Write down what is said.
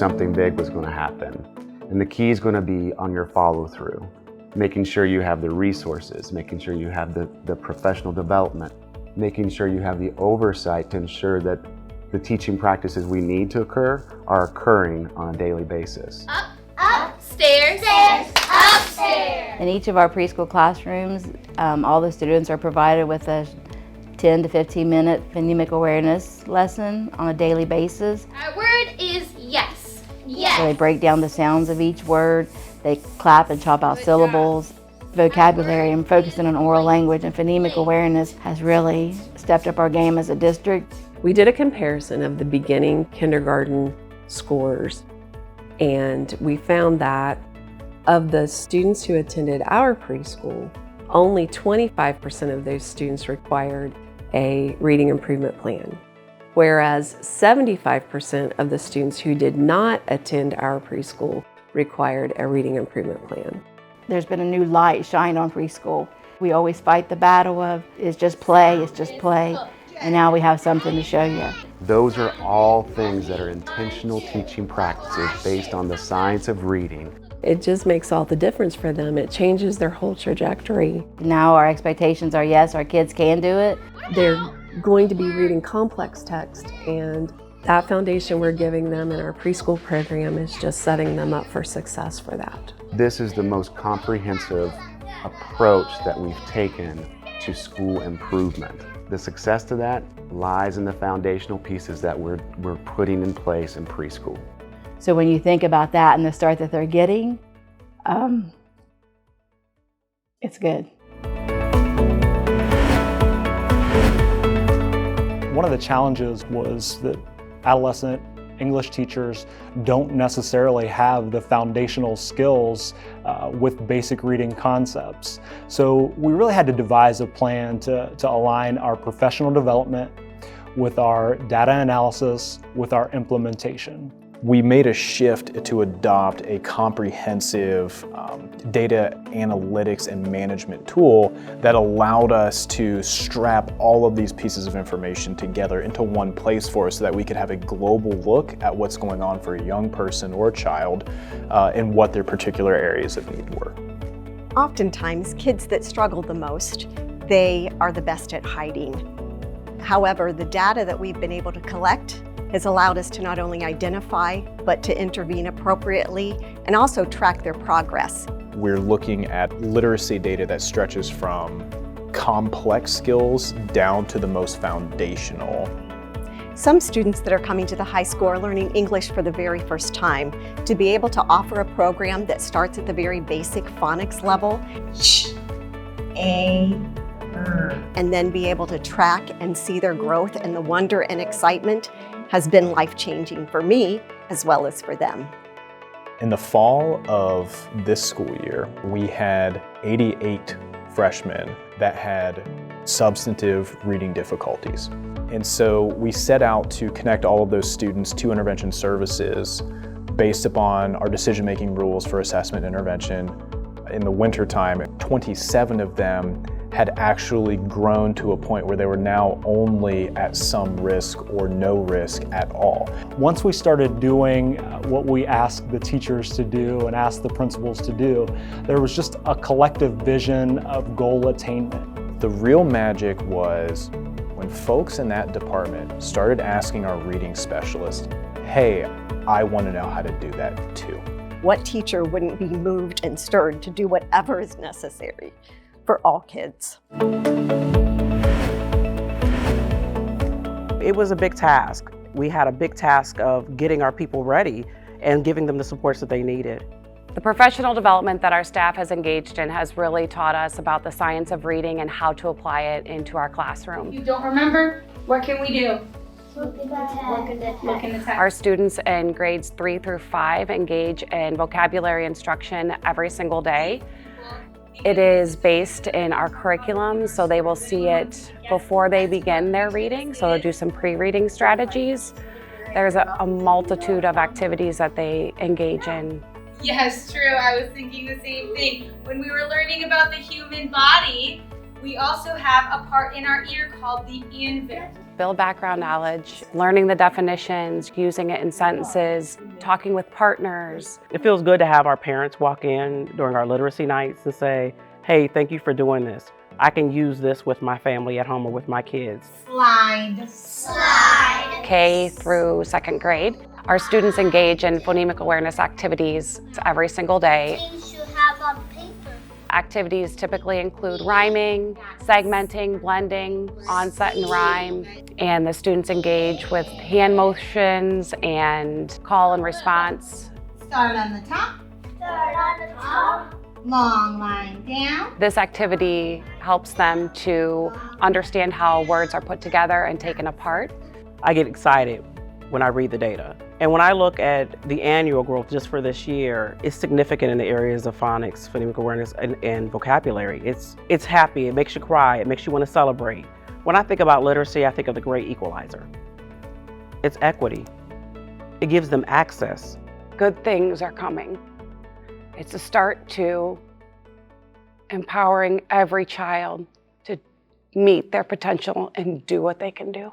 something big was going to happen. And the key is going to be on your follow through, making sure you have the resources, making sure you have the professional development, making sure you have the oversight to ensure that the teaching practices we need to occur are occurring on a daily basis. Upstairs, upstairs. In each of our preschool classrooms, all the students are provided with a 10 to 15 minute phonemic awareness lesson on a daily basis. Our word is yes. Yes. So they break down the sounds of each word, they clap and chop out syllables, vocabulary, and focusing on oral language and phonemic awareness has really stepped up our game as a district. We did a comparison of the beginning kindergarten scores, and we found that of the students who attended our preschool, only 25% of those students required a reading improvement plan, whereas 75% of the students who did not attend our preschool required a reading improvement plan. There's been a new light shined on preschool. We always fight the battle of it's just play, and now we have something to show you. Those are all things that are intentional teaching practices based on the science of reading. It just makes all the difference for them. It changes their whole trajectory. Now our expectations are yes, our kids can do it. They're going to be reading complex text, and that foundation we're giving them in our preschool program is just setting them up for success for that. This is the most comprehensive approach that we've taken to school improvement. The success to that lies in the foundational pieces that we're putting in place in preschool. So when you think about that and the start that they're getting, it's good. One of the challenges was that adolescent English teachers don't necessarily have the foundational skills with basic reading concepts. So we really had to devise a plan to align our professional development with our data analysis, with our implementation. We made a shift to adopt a comprehensive data analytics and management tool that allowed us to strap all of these pieces of information together into one place for us so that we could have a global look at what's going on for a young person or child and what their particular areas of need were. Oftentimes, kids that struggle the most, they are the best at hiding. However, the data that we've been able to collect has allowed us to not only identify, but to intervene appropriately and also track their progress. We're looking at literacy data that stretches from complex skills down to the most foundational. Some students that are coming to the high school are learning English for the very first time. To be able to offer a program that starts at the very basic phonics level, and then be able to track and see their growth and the wonder and excitement has been life-changing for me as well as for them. In the fall of this school year, we had 88 freshmen that had substantive reading difficulties. And so we set out to connect all of those students to intervention services based upon our decision-making rules for assessment intervention. In the wintertime, 27 of them had actually grown to a point where they were now only at some risk or no risk at all. Once we started doing what we asked the teachers to do and asked the principals to do, there was just a collective vision of goal attainment. The real magic was when folks in that department started asking our reading specialist, hey, I want to know how to do that too. What teacher wouldn't be moved and stirred to do whatever is necessary for all kids? It was a big task. We had a big task of getting our people ready and giving them the supports that they needed. The professional development that our staff has engaged in has really taught us about the science of reading and how to apply it into our classroom. If you don't remember, what can we do? Look in the text. Our students in grades 3 through 5 engage in vocabulary instruction every single day. It is based in our curriculum, so they will see it before they begin their reading, so they'll do some pre-reading strategies. There's a multitude of activities that they engage in. Yes, true. I was thinking the same thing. When we were learning about the human body, we also have a part in our ear called the anvil. build background knowledge, learning the definitions, using it in sentences, talking with partners. It feels good to have our parents walk in during our literacy nights and say, hey, thank you for doing this. I can use this with my family at home or with my kids. Slide. Slide. K through 2nd grade. Our students engage in phonemic awareness activities every single day. Things you have on paper. Activities typically include rhyming, segmenting, blending, onset and rhyme, and the students engage with hand motions and call and response. Start on the top. Start on the top. Long line down. This activity helps them to understand how words are put together and taken apart. I get excited when I read the data. And when I look at the annual growth just for this year, it's significant in the areas of phonics, phonemic awareness, and vocabulary. It's happy, it makes you cry, it makes you want to celebrate. When I think about literacy, I think of the great equalizer. It's equity. It gives them access. Good things are coming. It's a start to empowering every child to meet their potential and do what they can do.